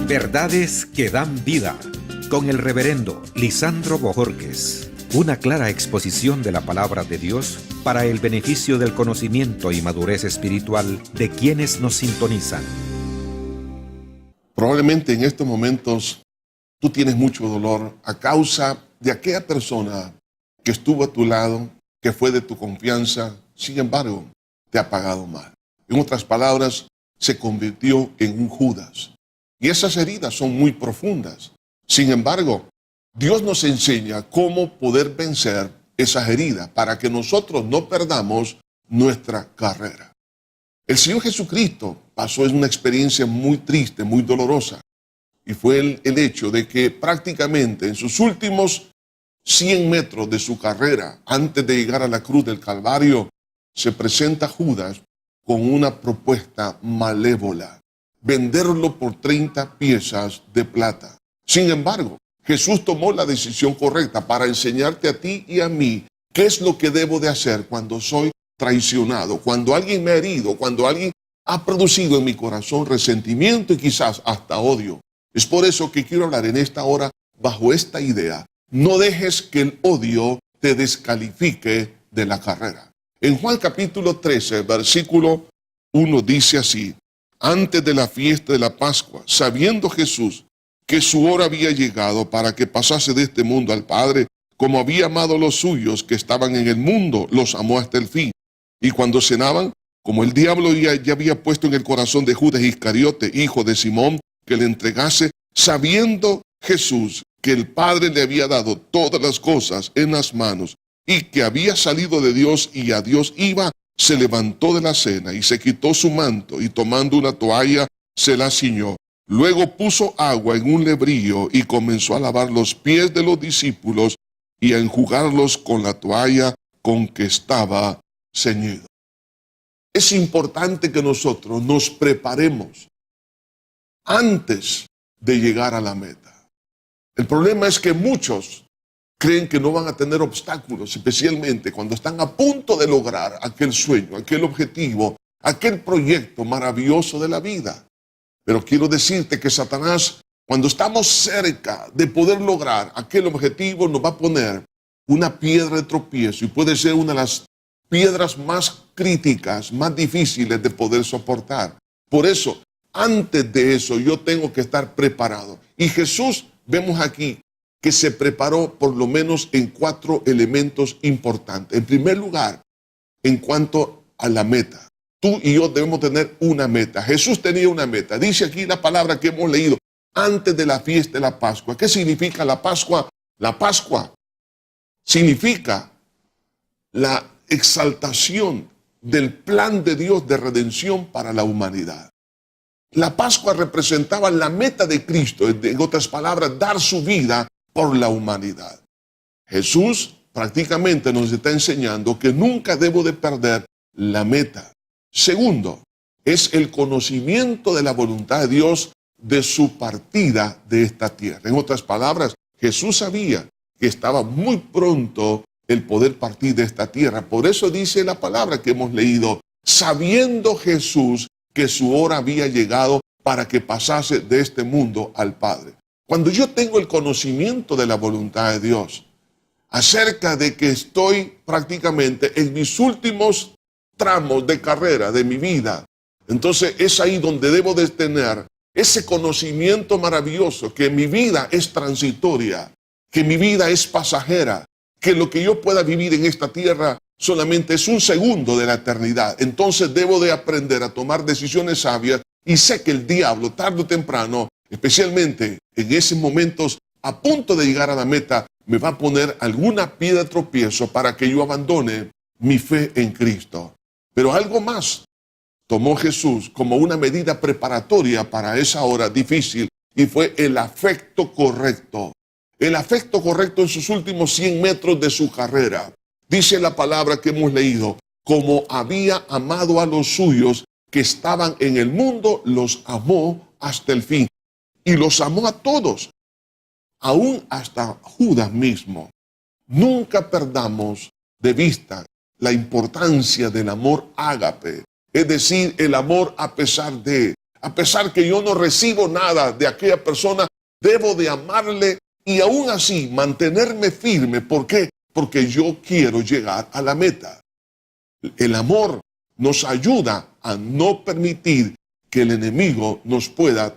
Verdades que dan vida, con el reverendo Lisandro Bojorquez. Una clara exposición de la palabra de Dios para el beneficio del conocimiento y madurez espiritual de quienes nos sintonizan. Probablemente en estos momentos tú tienes mucho dolor a causa de aquella persona que estuvo a tu lado, que fue de tu confianza, sin embargo, te ha pagado mal. En otras palabras, se convirtió en un Judas. Y esas heridas son muy profundas. Sin embargo, Dios nos enseña cómo poder vencer esas heridas para que nosotros no perdamos nuestra carrera. El Señor Jesucristo pasó una experiencia muy triste, muy dolorosa. Y fue el hecho de que prácticamente en sus últimos 100 metros de su carrera, antes de llegar a la cruz del Calvario, se presenta Judas con una propuesta malévola: venderlo por 30 piezas de plata. Sin embargo, Jesús tomó la decisión correcta para enseñarte a ti y a mí qué es lo que debo de hacer cuando soy traicionado, cuando alguien me ha herido, cuando alguien ha producido en mi corazón resentimiento y quizás hasta odio. Es por eso que quiero hablar en esta hora bajo esta idea: no dejes que el odio te descalifique de la carrera. En Juan capítulo 13, versículo 1 dice así: antes de la fiesta de la Pascua, sabiendo Jesús que su hora había llegado para que pasase de este mundo al Padre, como había amado a los suyos que estaban en el mundo, los amó hasta el fin. Y cuando cenaban, como el diablo ya había puesto en el corazón de Judas Iscariote, hijo de Simón, que le entregase, sabiendo Jesús que el Padre le había dado todas las cosas en las manos y que había salido de Dios y a Dios iba, se levantó de la cena y se quitó su manto y tomando una toalla se la ciñó. Luego puso agua en un lebrillo y comenzó a lavar los pies de los discípulos y a enjugarlos con la toalla con que estaba ceñido. Es importante que nosotros nos preparemos antes de llegar a la meta. El problema es que muchos creen que no van a tener obstáculos, especialmente cuando están a punto de lograr aquel sueño, aquel objetivo, aquel proyecto maravilloso de la vida. Pero quiero decirte que Satanás, cuando estamos cerca de poder lograr aquel objetivo, nos va a poner una piedra de tropiezo y puede ser una de las piedras más críticas, más difíciles de poder soportar. Por eso, antes de eso, yo tengo que estar preparado. Y Jesús, vemos aquí, que se preparó por lo menos en 4 elementos importantes. En primer lugar, en cuanto a la meta. Tú y yo debemos tener una meta. Jesús tenía una meta. Dice aquí la palabra que hemos leído: antes de la fiesta de la Pascua. ¿Qué significa la Pascua? La Pascua significa la exaltación del plan de Dios de redención para la humanidad. La Pascua representaba la meta de Cristo, en otras palabras, dar su vida por la humanidad. Jesús prácticamente nos está enseñando que nunca debo de perder la meta. Segundo, es el conocimiento de la voluntad de Dios de su partida de esta tierra. En otras palabras, Jesús sabía que estaba muy pronto el poder partir de esta tierra. Por eso dice la palabra que hemos leído: sabiendo Jesús que su hora había llegado para que pasase de este mundo al Padre. Cuando yo tengo el conocimiento de la voluntad de Dios, acerca de que estoy prácticamente en mis últimos tramos de carrera de mi vida, entonces es ahí donde debo de tener ese conocimiento maravilloso que mi vida es transitoria, que mi vida es pasajera, que lo que yo pueda vivir en esta tierra solamente es un segundo de la eternidad. Entonces debo de aprender a tomar decisiones sabias y sé que el diablo tarde o temprano, especialmente en esos momentos a punto de llegar a la meta, me va a poner alguna piedra de tropiezo para que yo abandone mi fe en Cristo. Pero algo más tomó Jesús como una medida preparatoria para esa hora difícil y fue el afecto correcto. El afecto correcto en sus últimos 100 metros de su carrera. Dice la palabra que hemos leído: como había amado a los suyos que estaban en el mundo, los amó hasta el fin. Y los amó a todos, aún hasta Judas mismo. Nunca perdamos de vista la importancia del amor ágape, es decir, el amor a pesar de, A pesar que yo no recibo nada de aquella persona, debo de amarle y aún así mantenerme firme. ¿Por qué? Porque yo quiero llegar a la meta. El amor nos ayuda a no permitir que el enemigo nos pueda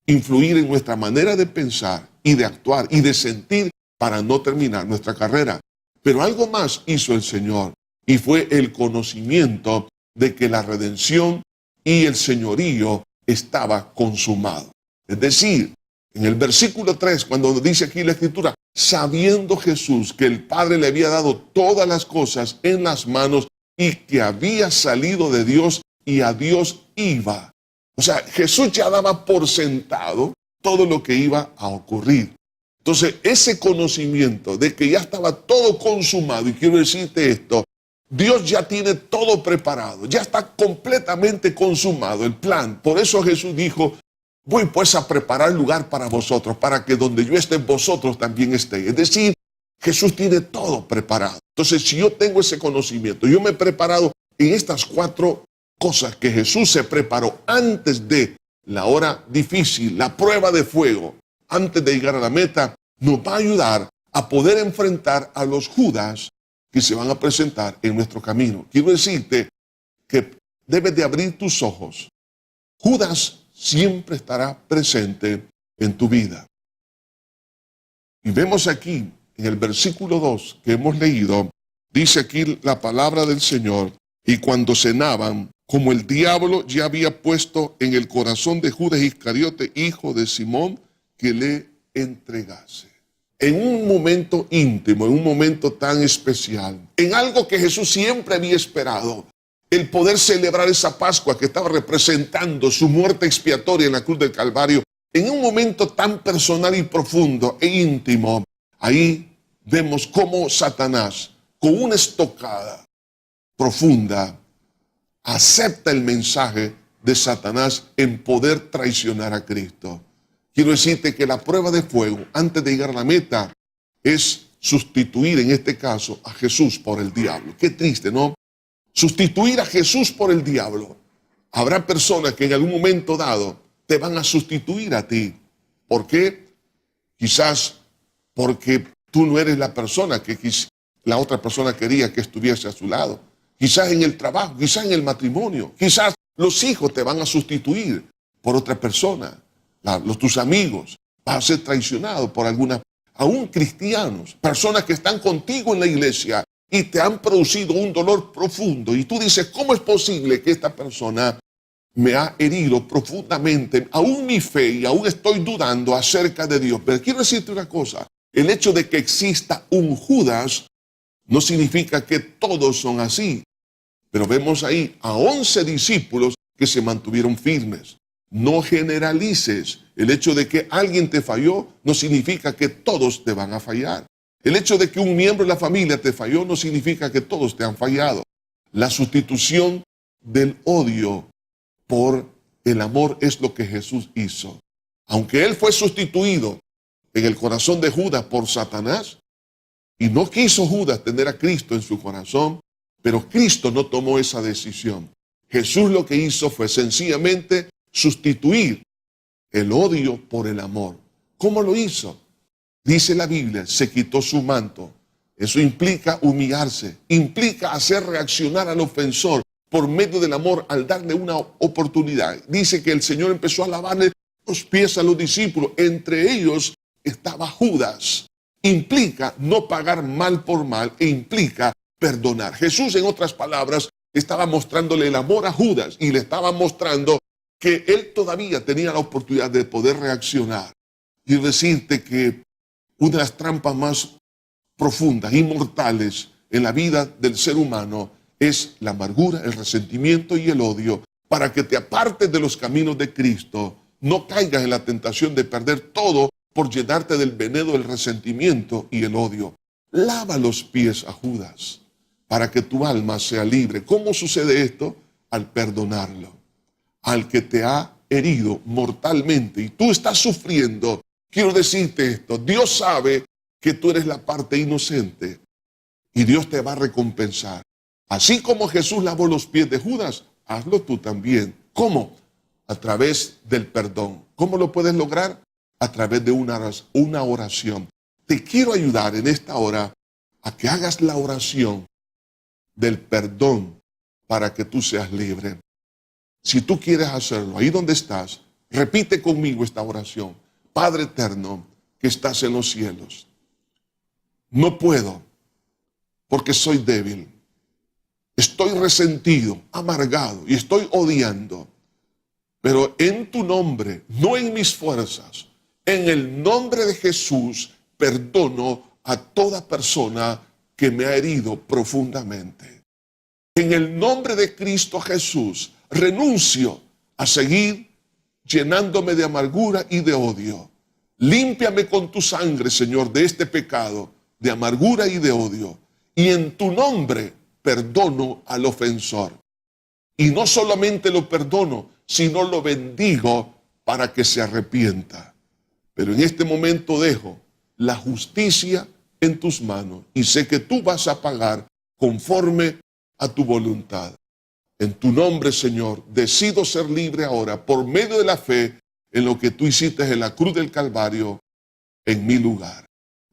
influir en nuestra manera de pensar y de actuar y de sentir para no terminar nuestra carrera. Pero algo más hizo el Señor, y fue el conocimiento de que la redención y el señorío estaba consumado. Es decir, en el versículo 3, cuando dice aquí la Escritura, sabiendo Jesús que el Padre le había dado todas las cosas en las manos y que había salido de Dios y a Dios iba. O sea, Jesús ya daba por sentado todo lo que iba a ocurrir. Entonces, ese conocimiento de que ya estaba todo consumado, y quiero decirte esto, Dios ya tiene todo preparado, ya está completamente consumado el plan. Por eso Jesús dijo, voy pues a preparar lugar para vosotros, para que donde yo esté, vosotros también estéis. Es decir, Jesús tiene todo preparado. Entonces, si yo tengo ese conocimiento, yo me he preparado en estas 4 cosas que Jesús se preparó antes de la hora difícil, la prueba de fuego, antes de llegar a la meta, nos va a ayudar a poder enfrentar a los Judas que se van a presentar en nuestro camino. Quiero decirte que debes de abrir tus ojos. Judas siempre estará presente en tu vida. Y vemos aquí en el versículo 2 que hemos leído, dice aquí la palabra del Señor, y cuando cenaban, como el diablo ya había puesto en el corazón de Judas Iscariote, hijo de Simón, que le entregase. En un momento íntimo, en un momento tan especial, en algo que Jesús siempre había esperado, el poder celebrar esa Pascua que estaba representando su muerte expiatoria en la cruz del Calvario, en un momento tan personal y profundo e íntimo, ahí vemos cómo Satanás, con una estocada profunda, acepta el mensaje de Satanás en poder traicionar a Cristo. Quiero decirte que la prueba de fuego, antes de llegar a la meta, es sustituir en este caso a Jesús por el diablo. Qué triste, ¿no? Sustituir a Jesús por el diablo. Habrá personas que en algún momento dado te van a sustituir a ti. ¿Por qué? Quizás porque tú no eres la persona que la otra persona quería que estuviese a su lado. Quizás en el trabajo, quizás en el matrimonio, quizás los hijos te van a sustituir por otra persona. Tus amigos, vas a ser traicionado por aún cristianos, personas que están contigo en la iglesia y te han producido un dolor profundo. Y tú dices, ¿cómo es posible que esta persona me ha herido profundamente? Aún mi fe y aún estoy dudando acerca de Dios. Pero quiero decirte una cosa, el hecho de que exista un Judas no significa que todos son así. Pero vemos ahí a 11 discípulos que se mantuvieron firmes. No generalices. El hecho de que alguien te falló no significa que todos te van a fallar. El hecho de que un miembro de la familia te falló no significa que todos te han fallado. La sustitución del odio por el amor es lo que Jesús hizo. Aunque él fue sustituido en el corazón de Judas por Satanás, y no quiso Judas tener a Cristo en su corazón, pero Cristo no tomó esa decisión. Jesús lo que hizo fue sencillamente sustituir el odio por el amor. ¿Cómo lo hizo? Dice la Biblia, se quitó su manto. Eso implica humillarse, implica hacer reaccionar al ofensor por medio del amor al darle una oportunidad. Dice que el Señor empezó a lavarle los pies a los discípulos, entre ellos estaba Judas. Implica no pagar mal por mal e implica perdonar. Jesús, en otras palabras, estaba mostrándole el amor a Judas y le estaba mostrando que él todavía tenía la oportunidad de poder reaccionar. Y decirte que una de las trampas más profundas y mortales en la vida del ser humano es la amargura, el resentimiento y el odio, para que te apartes de los caminos de Cristo, no caigas en la tentación de perder todo por llenarte del veneno del resentimiento y el odio. Lava los pies a Judas para que tu alma sea libre. ¿Cómo sucede esto? Al perdonarlo. Al que te ha herido mortalmente y tú estás sufriendo. Quiero decirte esto, Dios sabe que tú eres la parte inocente y Dios te va a recompensar. Así como Jesús lavó los pies de Judas, hazlo tú también. ¿Cómo? a través del perdón. ¿Cómo lo puedes lograr? A través de una oración. Te quiero ayudar en esta hora a que hagas la oración del perdón para que tú seas libre. Si tú quieres hacerlo, ahí donde estás, repite conmigo esta oración. Padre eterno, que estás en los cielos, no puedo porque soy débil. Estoy resentido, amargado y estoy odiando. Pero en tu nombre, no en mis fuerzas, en el nombre de Jesús, perdono a toda persona que me ha herido profundamente. En el nombre de Cristo Jesús, renuncio a seguir llenándome de amargura y de odio. Límpiame con tu sangre, Señor, de este pecado, de amargura y de odio. Y en tu nombre perdono al ofensor. Y no solamente lo perdono, sino lo bendigo para que se arrepienta. Pero en este momento dejo la justicia en tus manos y sé que tú vas a pagar conforme a tu voluntad. En tu nombre, Señor, decido ser libre ahora por medio de la fe en lo que tú hiciste en la cruz del Calvario en mi lugar.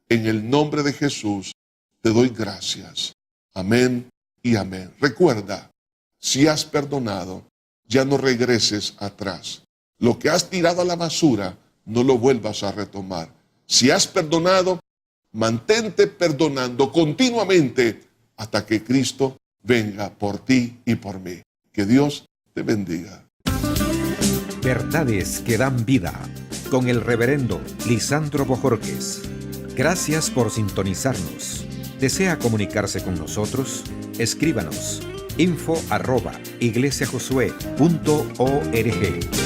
En el nombre de Jesús te doy gracias. Amén y amén. Recuerda, si has perdonado, ya no regreses atrás. Lo que has tirado a la basura, no lo vuelvas a retomar. Si has perdonado, mantente perdonando continuamente hasta que Cristo venga por ti y por mí. Que Dios te bendiga. Verdades que dan vida, con el reverendo Lisandro Bojorquez. Gracias por sintonizarnos. ¿Desea comunicarse con nosotros? Escríbanos info@iglesiajosué.org.